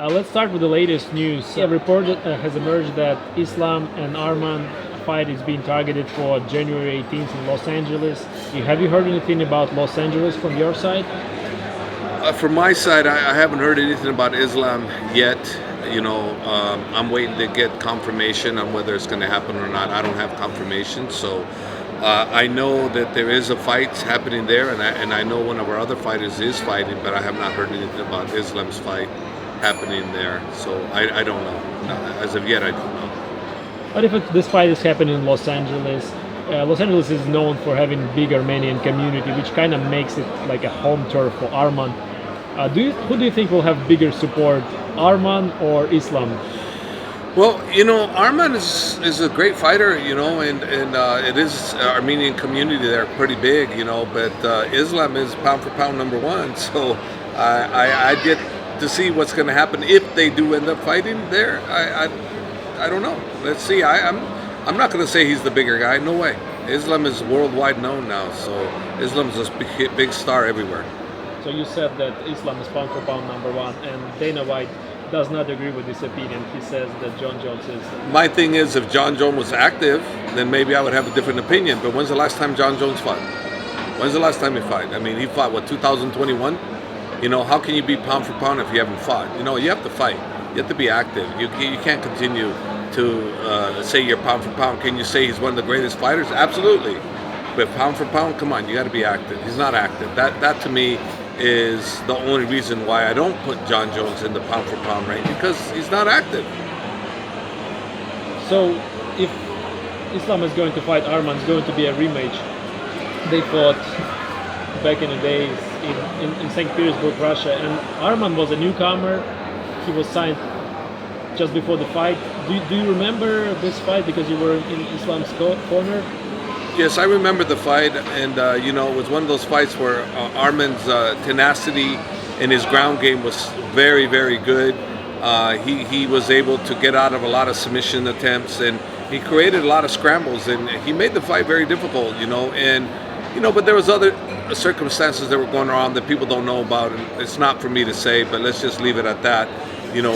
Let's start with the latest news. A report has emerged that Islam and Arman fight is being targeted for January 18th in Los Angeles. Have you heard anything about Los Angeles from your side? From my side, I haven't heard anything about Islam yet. I'm waiting to get confirmation on whether it's going to happen or not. I don't have confirmation, so I know that there is a fight happening there, and I know one of our other fighters is fighting, but I have not heard anything about Islam's fight happening there. So I don't know. No, as of yet, I don't know. What if this fight is happening in Los Angeles? Los Angeles is known for having big Armenian community, which kind of makes it like a home turf for Arman. Who do you think will have bigger support, Arman or Islam? Well, Arman is a great fighter, and it is Armenian community there pretty big, but Islam is pound for pound number one. So I get to see what's going to happen if they do end up fighting there. I don't know. Let's see. I'm not going to say he's the bigger guy. No way. Islam is worldwide known now, so Islam's a big star everywhere. So you said that Islam is pound for pound number one, and Dana White does not agree with this opinion. He says that Jon Jones is. My thing is, if Jon Jones was active, then maybe I would have a different opinion. But when's the last time Jon Jones fought? When's the last time he fought? I mean, he fought, 2021? How can you be pound for pound if you haven't fought? You have to fight. You have to be active. You can't continue to say you're pound for pound. Can you say he's one of the greatest fighters? Absolutely. But pound for pound, come on, you got to be active. He's not active. That to me is the only reason why I don't put Jon Jones in the pound for pound range, because he's not active. So if Islam is going to fight Arman, it's going to be a rematch. They fought back in the days in St. Petersburg, Russia, and Arman was a newcomer. He was signed just before the fight. Do you remember this fight because you were in Islam's corner? Yes, I remember the fight, and it was one of those fights where Arman's tenacity and his ground game was very, very good. He was able to get out of a lot of submission attempts, and he created a lot of scrambles, and he made the fight very difficult, but there was other circumstances that were going around that people don't know about, and it's not for me to say, but let's just leave it at that,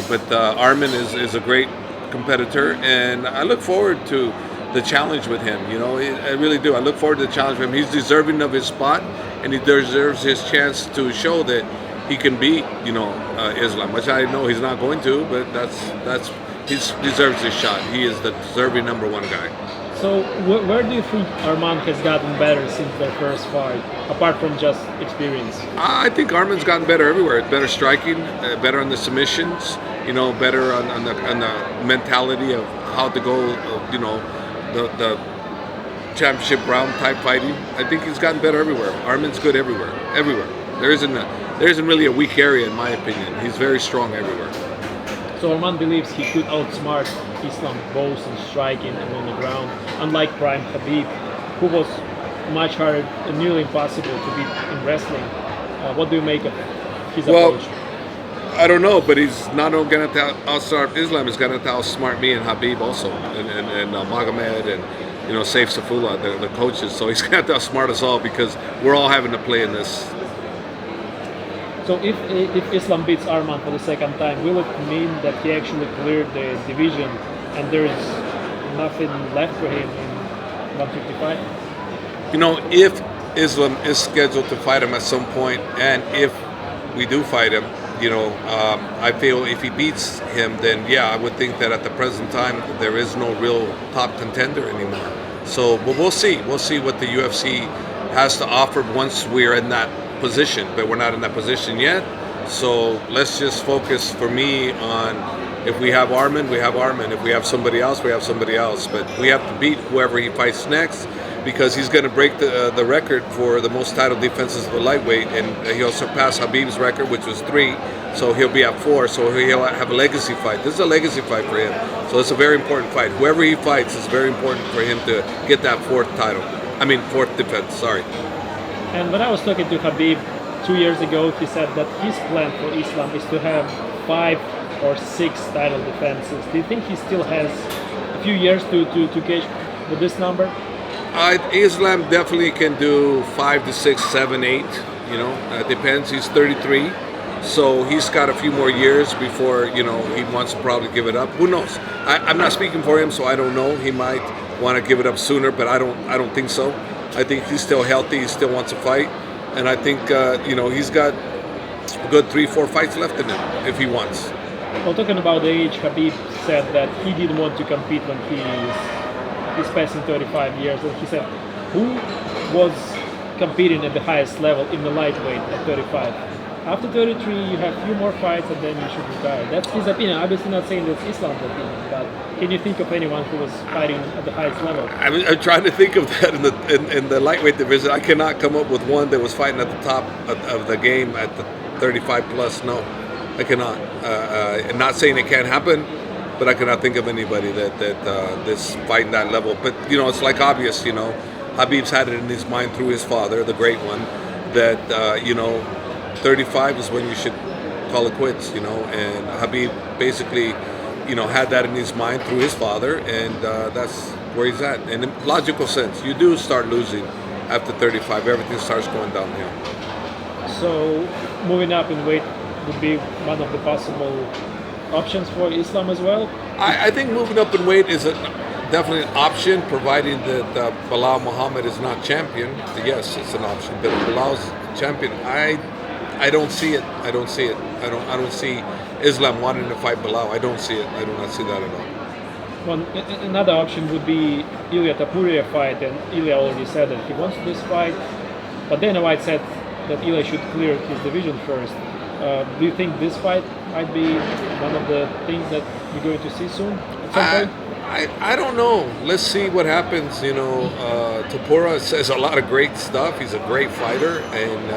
but Arman is a great competitor, and I look forward to the challenge with him. I really do. I look forward to the challenge with him. He's deserving of his spot, and he deserves his chance to show that he can beat, Islam, which I know he's not going to, but he deserves his shot. He is the deserving number one guy. So where do you think Arman has gotten better since their first fight, apart from just experience? I think Arman's gotten better everywhere. Better striking, better on the submissions, better on the mentality of how to go, the championship round type fighting. I think he's gotten better everywhere. Arman's good everywhere. There isn't really a weak area in my opinion. He's very strong everywhere. So Arman believes he could outsmart Islam both in striking and on the ground, unlike prime Khabib, who was much harder and nearly impossible to beat in wrestling. What do you make of his approach? I don't know, but he's not going to outsmart Islam. He's going to outsmart me and Khabib also, and Magomed and Saif Safullah, the coaches. So he's going to outsmart us all because we're all having to play in this. So if Islam beats Arman for the second time, will it mean that he actually cleared the division and there is nothing left for him in 155? If Islam is scheduled to fight him at some point, and if we do fight him, I feel if he beats him, then yeah, I would think that at the present time there is no real top contender anymore. So, but we'll see. We'll see what the UFC has to offer once we're in that position, but we're not in that position yet. So let's just focus for me on if we have Arman, we have Arman. If we have somebody else, we have somebody else. But we have to beat whoever he fights next, because he's going to break the record for the most title defenses of the lightweight, and he'll surpass Khabib's record, which was 3. So he'll be at 4. So he'll have a legacy fight. This is a legacy fight for him. So it's a very important fight. Whoever he fights, it's very important for him to get that 4th defense. Sorry. And when I was talking to Khabib 2 years ago, he said that his plan for Islam is to have 5 or 6 title defenses. Do you think he still has a few years to catch with this number? Islam definitely can do 5 to 6, 7, 8. It depends. He's 33, So he's got a few more years before, he wants to probably give it up. Who knows? I'm not speaking for him, so I don't know. He might want to give it up sooner, but I don't think so. I think he's still healthy. He still wants to fight, and I think he's got a good 3-4 fights left in him if he wants. Well, talking about the age, Khabib said that he didn't want to compete when he's passing 35 years, and he said, who was competing at the highest level in the lightweight at 35? After 33, you have a few more fights and then you should retire. That's his opinion. Obviously not saying that's Islam's opinion, but can you think of anyone who was fighting at the highest level? I'm trying to think of that in the lightweight division. I cannot come up with one that was fighting at the top of the game at the 35 plus. No, I cannot. I'm not saying it can't happen, but I cannot think of anybody that's fighting that level. But it's like obvious. Khabib's had it in his mind through his father, the great one, that 35 is when you should call it quits, and Khabib basically, had that in his mind through his father, and that's where he's at. And in logical sense, you do start losing after 35, everything starts going downhill. So moving up in weight would be one of the possible options for Islam as well? I think moving up in weight is definitely an option, providing that Belal Muhammad is not champion. Yes, it's an option, but if Belal's champion, I don't see it. I don't see it. I don't see Islam wanting to fight Belal. I don't see it. I do not see that at all. Well, another option would be Ilia Topuria fight, and Ilia already said that he wants this fight. But Dana White said that Ilia should clear his division first. Do you think this fight might be one of the things that we're going to see soon at some point? I don't know. Let's see what happens. Topuria says a lot of great stuff. He's a great fighter, and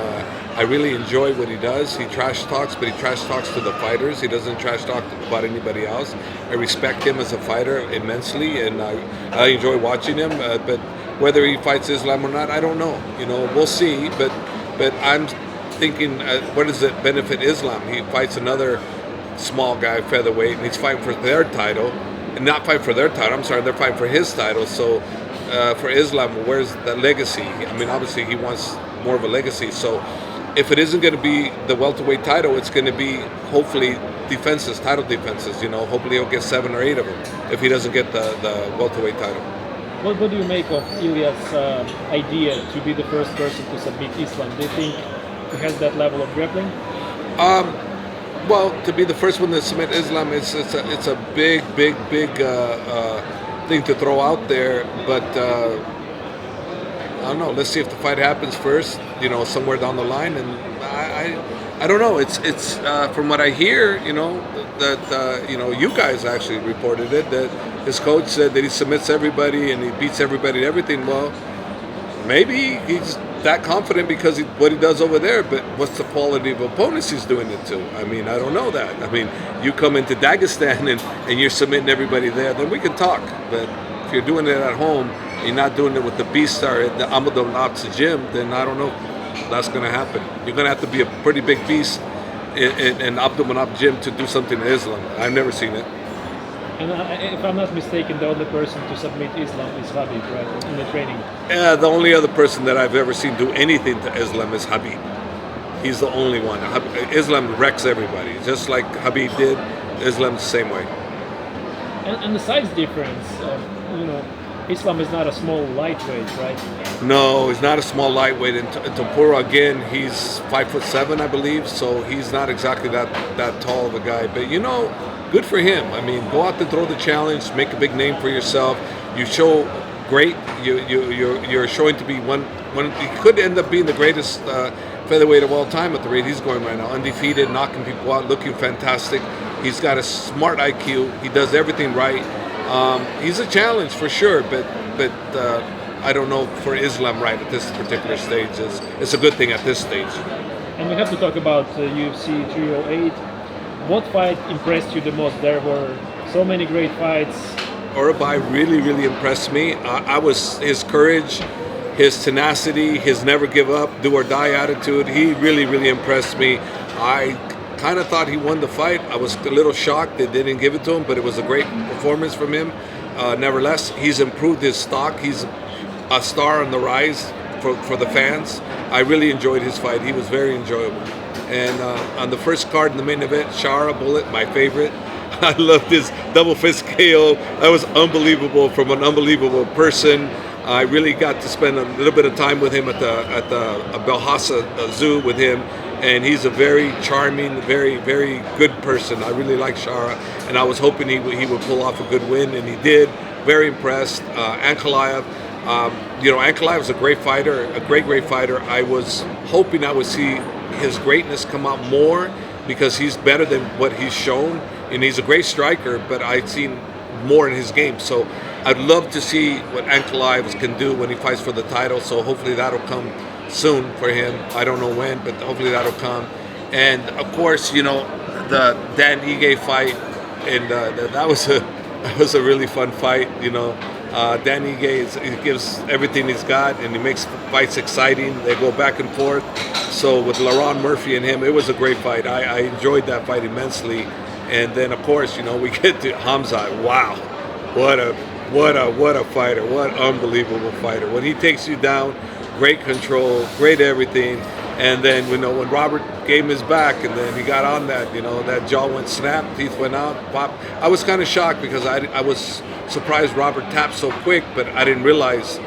I really enjoy what he does. He trash talks, but he trash talks to the fighters. He doesn't trash talk about anybody else. I respect him as a fighter immensely, and I enjoy watching him. But whether he fights Islam or not, I don't know. We'll see. But I'm thinking, what does it benefit Islam? He fights another small guy, featherweight, and he's fighting for their title. And not fight for their title, I'm sorry, they're fighting for his title. So for Islam, where's the legacy? I mean, obviously he wants more of a legacy. So if it isn't going to be the welterweight title, it's going to be hopefully defenses, title defenses. Hopefully he'll get 7 or 8 of them if he doesn't get the welterweight title. What do you make of Ilia's idea to be the first person to submit Islam? Do you think he has that level of grappling? Well, to be the first one to submit Islam, it's a big thing to throw out there. But I don't know. Let's see if the fight happens first. Somewhere down the line, and I don't know. It's from what I hear, that you guys actually reported it, that his coach said that he submits everybody and he beats everybody and everything. Well, maybe he's that confident because what he does over there, but what's the quality of opponents he's doing it to? I mean, I don't know that. I mean, you come into Dagestan and you're submitting everybody there, then we can talk. But if you're doing it at home, you're not doing it with the B-Star at the Abu Dhabi gym, then I don't know if that's going to happen. You're going to have to be a pretty big beast in Abu Dhabi gym to do something to Islam. I've never seen it. And if I'm not mistaken, the only person to submit Islam is Khabib, right, in the training? Yeah, the only other person that I've ever seen do anything to Islam is Khabib. He's the only one. Islam wrecks everybody. Just like Khabib did, Islam's the same way. And the size difference, Islam is not a small lightweight, right? No, he's not a small lightweight. And Topuria, again, he's 5'7", I believe, so he's not exactly that tall of a guy. But good for him. I mean, go out there, throw the challenge, make a big name for yourself. You show great. You're showing to be one. He could end up being the greatest featherweight of all time at the rate he's going right now, undefeated, knocking people out, looking fantastic. He's got a smart IQ. He does everything right. He's a challenge for sure, but I don't know for Islam right at this particular stage. It's a good thing at this stage. And we have to talk about UFC 308. What fight impressed you the most? There were so many great fights. Orolbai really impressed me. I was his courage, his tenacity, his never give up, do or die attitude. He really impressed me. I kind of thought he won the fight. I was a little shocked they didn't give it to him, but it was a great performance from him. Nevertheless, he's improved his stock. He's a star on the rise for the fans. I really enjoyed his fight. He was very enjoyable. And on the first card in the main event, Shara Bullet, my favorite. I loved his double fist KO. That was unbelievable from an unbelievable person. I really got to spend a little bit of time with him at the Belhassa Zoo with him, and he's a very charming, very good person. I really like Shara, and I was hoping he would pull off a good win, and he did. Very impressed. Ankalaev, Ankalaev is a great fighter, a great fighter. I was hoping I would see his greatness come out more because he's better than what he's shown, and he's a great striker, but I've seen more in his game. So I'd love to see what Ankalaev can do when he fights for the title. So hopefully that'll come soon for him. I don't know when, but hopefully that'll come. And of course, the Dan Ige fight, and that was a really fun fight. Dan Ige he gives everything he's got, and he makes fights exciting. They go back and forth. So with Laron Murphy and him, it was a great fight. I enjoyed that fight immensely. And then of course, we get to Khamzat. Wow, what a fighter! What unbelievable fighter! When he takes you down, great control, great everything. And then when Robert gave him his back, and then he got on that, that jaw went snap, teeth went out, pop. I was kind of shocked because I was surprised Robert tapped so quick, but I didn't realize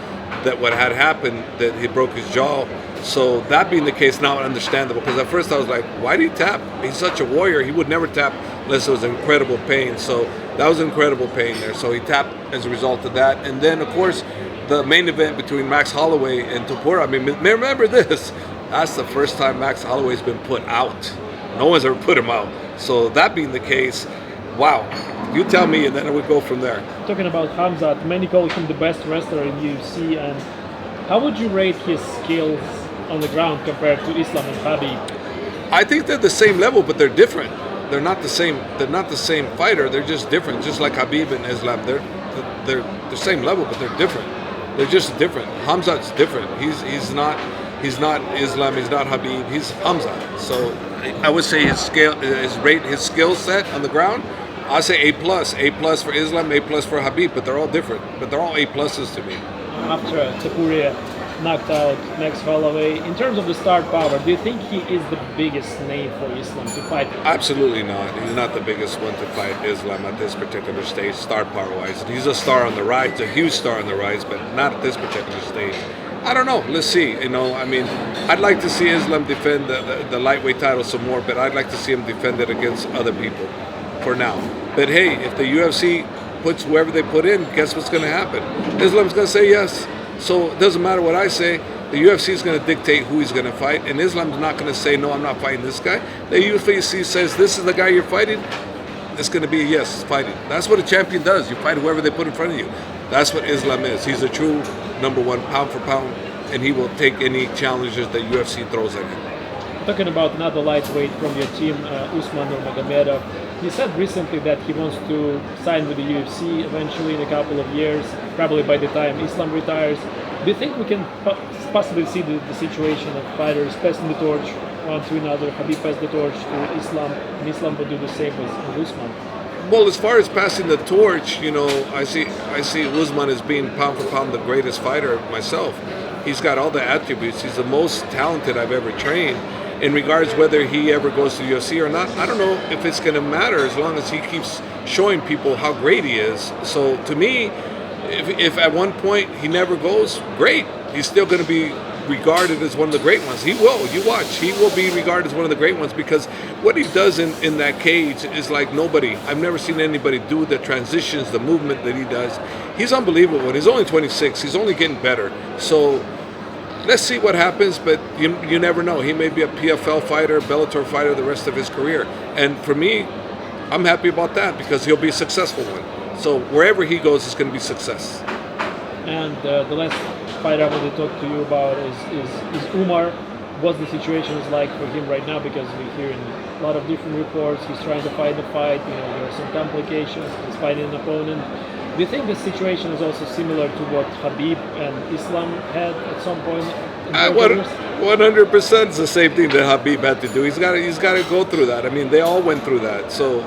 that what had happened, that he broke his jaw. So that being the case, now understandable, because at first I was like, why did he tap? He's such a warrior. He would never tap unless it was incredible pain. So that was incredible pain there. So he tapped as a result of that. And then, of course, the main event between Max Holloway and Topuria. I mean, remember this. That's the first time Max Holloway's been put out. No one's ever put him out. So that being the case, wow. You tell me, and then I would go from there. Talking about Khamzat, many call him the best wrestler in UFC. And how would you rate his skills on the ground compared to Islam and Khabib? I think they're the same level, but they're different. They're not the same. They're not the same fighter. They're just different. Just like Khabib and Islam, they're the same level, but they're different. They're just different. Khamzat's different. He's not Islam. He's not Khabib. He's Khamzat. So I would say his skill set on the ground. I say A+. A+ for Islam, A+ for Khabib, but they're all different. But they're all A+ to me. After Topuria knocked out Max Holloway, in terms of the star power, do you think he is the biggest name for Islam to fight? Absolutely not. He's not the biggest one to fight Islam at this particular stage, star power-wise. He's a star on the rise, a huge star on the rise, but not at this particular stage. I don't know. Let's see. I'd like to see Islam defend the lightweight title some more, but I'd like to see him defend it against other people for now. But hey, if the UFC puts whoever they put in, guess what's going to happen? Islam's going to say yes. So it doesn't matter what I say. The UFC is going to dictate who he's going to fight, and Islam's not going to say, no, I'm not fighting this guy. The UFC says, this is the guy you're fighting. It's going to be a yes, fighting. That's what a champion does. You fight whoever they put in front of you. That's what Islam is. He's a true number one, pound for pound, and he will take any challenges that UFC throws at him. Talking about another lightweight from your team, Usman Nurmagomedov, he said recently that he wants to sign with the UFC eventually in a couple of years, probably by the time Islam retires. Do you think we can possibly see the situation of fighters passing the torch one to another? Khabib passed the torch to Islam, and Islam will do the same with Usman. Well, as far as passing the torch, I see Usman as being pound for pound the greatest fighter myself. He's got all the attributes. He's the most talented I've ever trained. In regards whether he ever goes to the UFC or not, I don't know if it's going to matter as long as he keeps showing people how great he is. So to me, if at one point he never goes, great. He's still going to be regarded as one of the great ones. He will. You watch. He will be regarded as one of the great ones because what he does in that cage is like nobody. I've never seen anybody do the transitions, the movement that he does. He's unbelievable. And he's only 26. He's only getting better. So let's see what happens, but you never know. He may be a PFL fighter, Bellator fighter the rest of his career. And for me, I'm happy about that because he'll be a successful one. So wherever he goes, it's going to be success. And the last fight I want to talk to you about is Umar. What the situation is like for him right now, because we're hearing a lot of different reports. He's trying to fight the fight. There are some complications. He's fighting an opponent. Do you think the situation is also similar to what Khabib and Islam had at some point? 100% is the same thing that Khabib had to do. He's got to go through that. I mean, they all went through that. So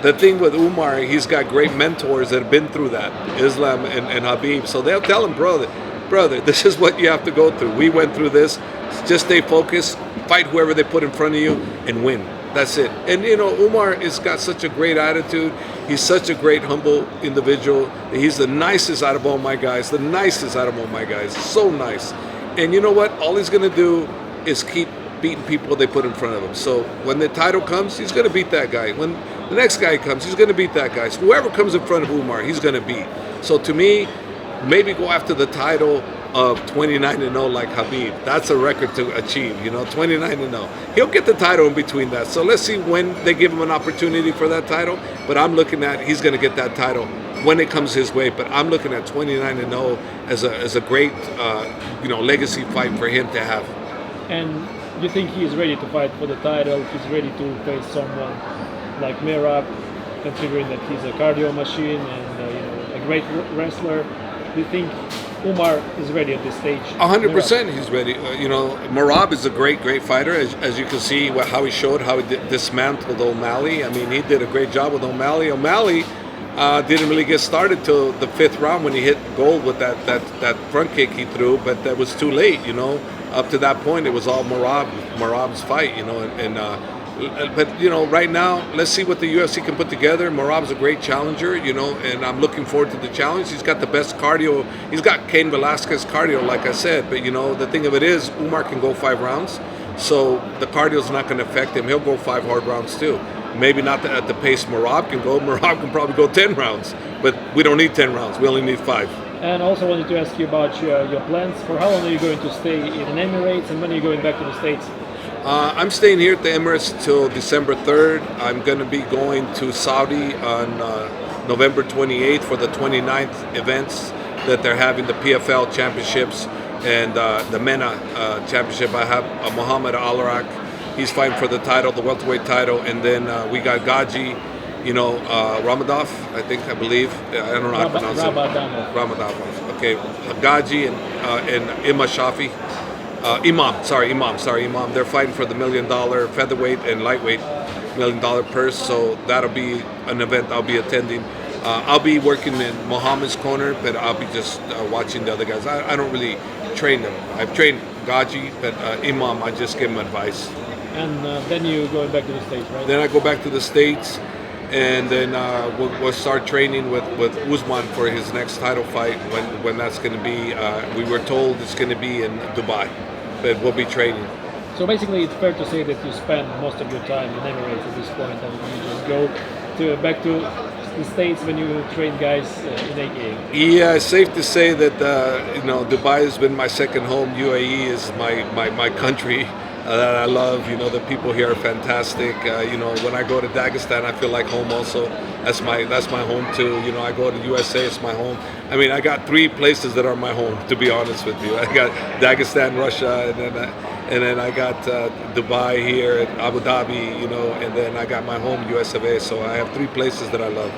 the thing with Umar, he's got great mentors that have been through that, Islam and Khabib. So they'll tell him, brother, this is what you have to go through. We went through this. Just stay focused. fight whoever they put in front of you and win. That's it. And Umar has got such a great attitude. He's such a great, humble individual. He's the nicest out of all my guys. The nicest out of all my guys. So nice. And you know what? All he's going to do is keep beating people they put in front of him. So when the title comes, he's going to beat that guy. When the next guy comes, he's going to beat that guy. So whoever comes in front of Umar, he's going to beat. So to me, maybe go after the title of 29-0 like Khabib. That's a record to achieve, 29-0. He'll get the title in between that. So let's see when they give him an opportunity for that title. But I'm looking at he's going to get that title when it comes his way. But I'm looking at 29-0 as a great, legacy fight for him to have. And you think he's ready to fight for the title? He's ready to face someone like Merab, considering that he's a cardio machine and a great wrestler. Do you think Umar is ready at this stage? 100% he's ready. Merab is a great fighter. As you can see how he showed how he dismantled O'Malley. I mean, he did a great job with O'Malley. O'Malley didn't really get started till the 5th round when he hit gold with that front kick he threw, but that was too late, Up to that point, it was all Merab's fight, but right now, let's see what the UFC can put together. Merab's a great challenger, and I'm looking forward to the challenge. He's got the best cardio. He's got Cain Velasquez cardio, like I said. But the thing of it is, Umar can go 5 rounds, so the cardio's not going to affect him. He'll go 5 hard rounds too. Maybe not at the pace Merab can go. Merab can probably go 10 rounds, but we don't need 10 rounds. We only need 5. And also wanted to ask you about your plans. For how long are you going to stay in the Emirates, and when are you going back to the States? I'm staying here at the Emirates till December 3rd. I'm going to be going to Saudi on November 28th for the 29th events that they're having, the PFL championships and the MENA championship. I have Muhammad Al-Arak. He's fighting for the title, the welterweight title. And then we got Gaji, Ramadov, I believe. I don't know how to pronounce it. Ramadov. Okay, Gaji and Imam Shafi. Imam. They're fighting for the $1 million featherweight and lightweight $1 million purse. So that'll be an event I'll be attending. I'll be working in Muhammad's corner, but I'll be just watching the other guys. I don't really train them. I've trained Gaji, but Imam, I just give him advice. And then you going back to the States, right? Then I go back to the States, and then we'll start training with Usman for his next title fight. When that's going to be, we were told it's going to be in Dubai, but we'll be training. So basically, it's fair to say that you spend most of your time in Emirates at this point, and you just go back to the States when you train guys in AKA. Yeah, it's safe to say that Dubai has been my second home. UAE is my country that I love. The people here are fantastic. When I go to Dagestan, I feel like home also. That's my home too. I go to USA, it's my home. I mean, I got 3 places that are my home, to be honest with you. I got Dagestan, Russia, and then I got Dubai here, Abu Dhabi, and then I got my home, US of A. So I have 3 places that I love.